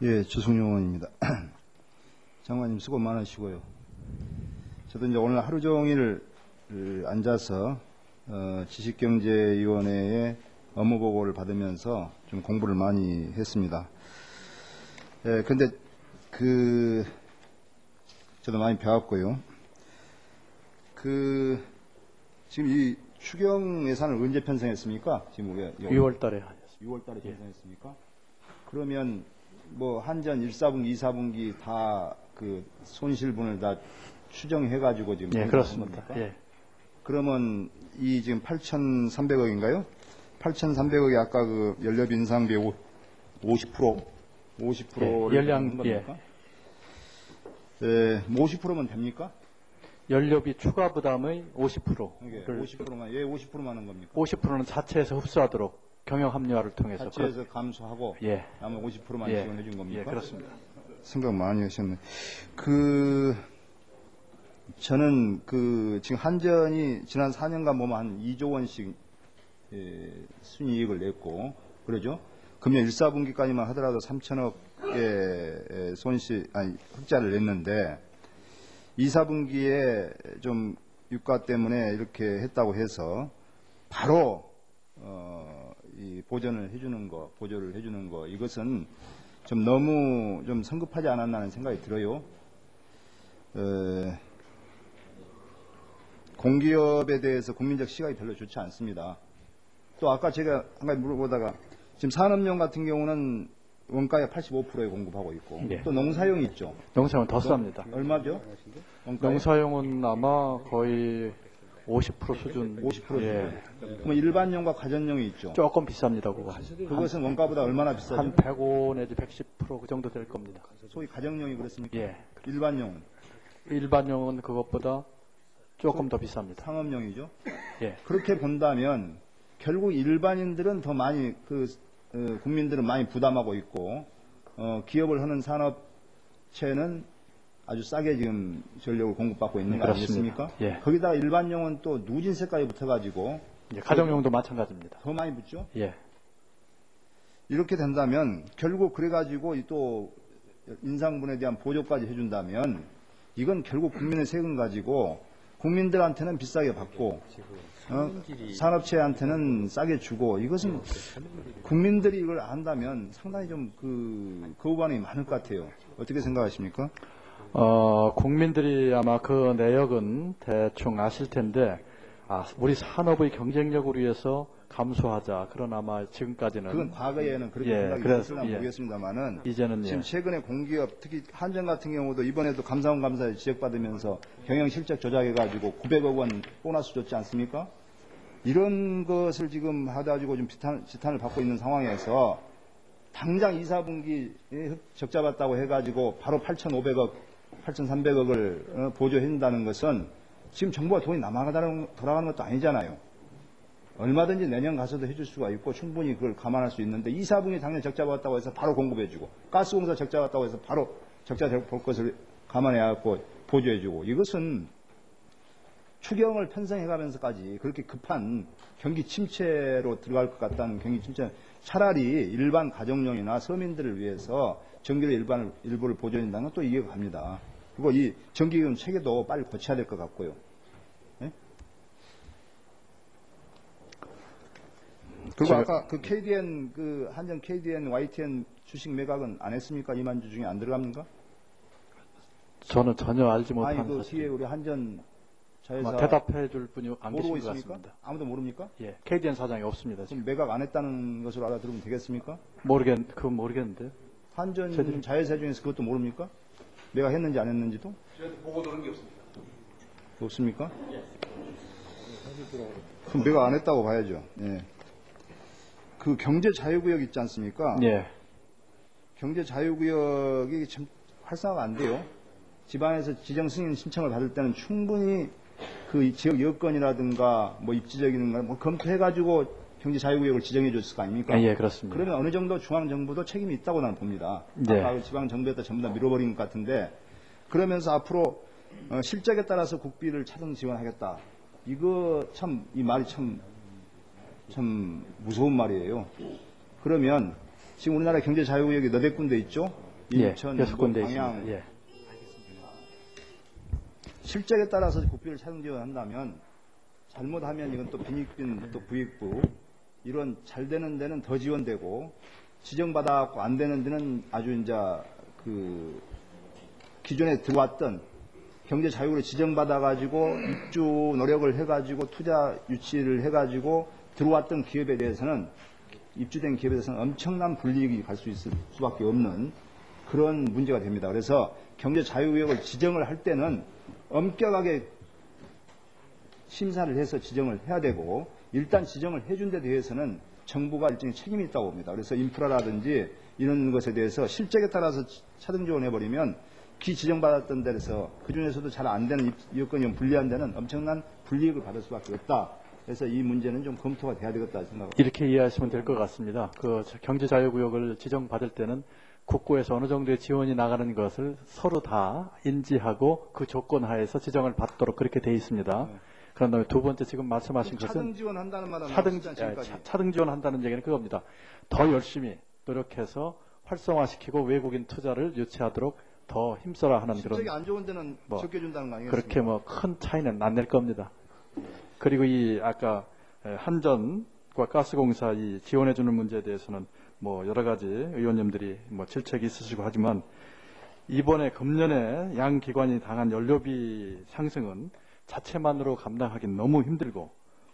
예, 주승용 의원입니다. 장관님 수고 많으시고요. 저도 이제 오늘 하루 종일 앉아서 지식경제위원회의 업무 보고를 받으면서 좀 공부를 많이 했습니다. 예, 근데 저도 많이 배웠고요. 지금 이 추경 예산을 언제 편성했습니까? 지금 우리가 6월 달에 하셨습니다. 6월 달에 편성했습니까? 그러면 뭐 한전 1, 4분기, 2, 4분기 다 그 손실분을 다 추정해가지고 지금 예, 그렇습니다. 예. 그러면 이 지금 8,300억인가요? 8,300억이 아까 그 연료비 인상비 50%를 예, 연량, 한 겁니까? 예, 50%면 됩니까? 연료비 추가 부담의 50%를 50%만 왜 50%만 하는 겁니까? 50%는 자체에서 흡수하도록 경영 합리화를 통해서 자체에서 감수하고 예. 남은 50%만 예. 지원해 준 겁니까? 예, 그렇습니다. 생각 많이 하셨네. 저는 지금 한전이 지난 4년간 보면 한 2조 원씩 순이익을 냈고, 그러죠? 금년 1, 4분기까지만 하더라도 3천억의 흑자를 냈는데, 2, 4분기에 좀 유가 때문에 이렇게 했다고 해서, 바로, 이 보조를 해주는 거, 이것은 좀 너무 좀 성급하지 않았나 하는 생각이 들어요. 공기업에 대해서 국민적 시각이 별로 좋지 않습니다. 또 아까 제가 한 가지 물어보다가 지금 산업용 같은 경우는 원가의 85%에 공급하고 있고 예. 또 농사용 있죠. 농사용은 더 쌉니다. 얼마죠? 원가에? 농사용은 아마 거의 50% 수준. 50% 예. 그러면 일반용과 가전용이 있죠. 조금 비쌉니다, 그거. 그것은 원가보다 얼마나 비싸죠? 한 105 내지 110% 그 정도 될 겁니다. 소위 가정용이 그렇습니까? 예. 일반용은? 일반용은 그것보다 조금 더 비쌉니다. 상업용이죠. 예. 그렇게 본다면 결국 일반인들은 더 많이 국민들은 많이 부담하고 있고 기업을 하는 산업체는 아주 싸게 지금 전력을 공급받고 있는 거 아니겠습니까? 예. 거기다가 일반용은 또 누진세까지 붙어가지고 예, 가정용도 마찬가지입니다. 더 많이 붙죠. 예. 이렇게 된다면 결국 그래가지고 또 인상분에 대한 보조까지 해준다면 이건 결국 국민의 세금 가지고 국민들한테는 비싸게 받고 산업체한테는 싸게 주고 이것은 국민들이 이걸 안다면 상당히 좀 거부 반응이 많을 것 같아요. 어떻게 생각하십니까? 국민들이 아마 그 내역은 대충 아실 텐데, 우리 산업의 경쟁력을 위해서 감수하자. 그러나 아마 지금까지는. 그건 과거에는 그렇게 예, 생각이 있었을나 모르겠습니다만은. 이제는 지금 최근에 공기업, 특히 한전 같은 경우도 이번에도 감사원 감사에 지적받으면서 경영 실적 조작해가지고 900억 원 보너스 줬지 않습니까? 이런 것을 지금 하다가지고 좀 지탄을 받고 있는 상황에서 당장 2, 4분기 적자 봤다고 해가지고 바로 8,500억, 8,300억을 보조해준다는 것은 지금 정부가 돈이 돌아가는 것도 아니잖아요. 얼마든지 내년 가서도 해줄 수가 있고 충분히 그걸 감안할 수 있는데 2, 4분기 당년 적자 봤다고 해서 바로 공급해주고 가스공사 적자 봤다고 해서 바로 적자 볼 것을 감안해갖고 보조해주고 이것은 추경을 편성해가면서까지 그렇게 급한 경기 침체로 들어갈 것 같다는 경기 침체 차라리 일반 가정용이나 서민들을 위해서 전기료 일부를 보조해준다는 건 또 이해가 갑니다. 그리고 이 전기요금 체계도 빨리 고쳐야 될 것 같고요. 네? 그리고 아까 KDN 한전 KDN YTN 주식 매각은 안 했습니까? 2만 주 중에 안 들어갑니까? 저는 전혀 알지 못하는 아니 사실. 뒤에 우리 한전 자회사 대답해 줄 분이 안 계신 모르고 것 있습니까? 같습니다. 아무도 모릅니까? 예, KDN 사장이 없습니다. 지금. 그럼 매각 안 했다는 것으로 알아들으면 되겠습니까? 그건 모르겠는데. 한전 자회사 중에서 그것도 모릅니까? 매각했는지 안 했는지도? 저희도 보고 들은 게 없습니다. 없습니까? 그럼 매각 안 했다고 봐야죠. 예. 그 경제 자유구역 있지 않습니까? 예. 경제 자유구역이 참 활성화가 안 돼요. 집안에서 지정 승인 신청을 받을 때는 충분히 그 지역 여건이라든가 뭐 입지적인 걸 뭐 검토해가지고 경제 자유구역을 지정해 줬을 거 아닙니까? 예, 그렇습니다. 그러면 어느 정도 중앙정부도 책임이 있다고 나는 봅니다. 네. 아까 지방정부에다 전부 다 밀어버린 것 같은데 그러면서 앞으로 실적에 따라서 국비를 차등 지원하겠다. 이거 참 이 말이 참 무서운 말이에요. 그러면 지금 우리나라 경제 자유구역이 너댓 군데 있죠? 인천, 여섯 군데 광양 있습니다. 예. 실적에 따라서 국비를 차등 지원한다면 잘못하면 이건 또 빈익빈 또 부익부 이런 잘 되는 데는 더 지원되고 지정받아갖고 안 되는 데는 아주 이제 그 기존에 들어왔던 경제 자유로 지정받아가지고 입주 노력을 해가지고 투자 유치를 해가지고 들어왔던 기업에 대해서는 입주된 기업에 대해서는 엄청난 불이익이 갈 수 있을 수밖에 없는 그런 문제가 됩니다. 그래서 경제 자유구역을 지정을 할 때는 엄격하게 심사를 해서 지정을 해야 되고 일단 지정을 해준 데 대해서는 정부가 일종의 책임이 있다고 봅니다. 그래서 인프라라든지 이런 것에 대해서 실적에 따라서 차등 지원해버리면 기지정받았던 데에서 그중에서도 잘 안 되는 여건이 불리한 데는 엄청난 불이익을 받을 수밖에 없다. 그래서 이 문제는 좀 검토가 돼야 되겠다 생각합니다. 이렇게 이해하시면 될 것 같습니다. 그 경제자유구역을 지정받을 때는 국고에서 어느 정도의 지원이 나가는 것을 서로 다 인지하고 그 조건 하에서 지정을 받도록 그렇게 돼 있습니다. 그런 다음에 두 번째 지금 말씀하신 것은 차등 지원한다는 말은 차등 지원한다는 얘기는 그겁니다. 더 열심히 노력해서 활성화시키고 외국인 투자를 유치하도록 더 힘써라 하는 그런 실적이 안 좋은 데는 적게 준다는 거 아니겠습니까? 그렇게 뭐 큰 차이는 안 낼 겁니다. 그리고 이 아까 한전과 가스공사 이 지원해주는 문제에 대해서는 뭐 여러 가지 의원님들이 뭐 질책이 있으시고 하지만 이번에 금년에 양 기관이 당한 연료비 상승은 자체만으로 감당하기는 너무 힘들고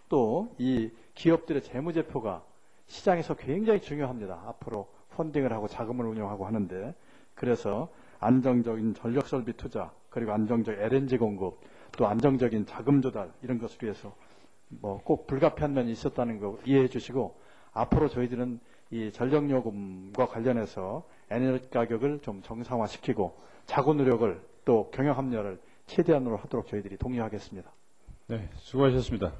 또 이 기업들의 재무제표가 시장에서 굉장히 중요합니다. 앞으로 펀딩을 하고 자금을 운용하고 하는데 그래서 안정적인 전력설비 투자 그리고 안정적 LNG 공급 또 안정적인 자금 조달 이런 것을 위해서 뭐 꼭 불가피한 면이 있었다는 거 이해해 주시고 앞으로 저희들은 이 전력요금과 관련해서 에너지 가격을 좀 정상화시키고 자구 노력을 또 경영 합리화를 최대한으로 하도록 저희들이 독려하겠습니다. 네, 수고하셨습니다.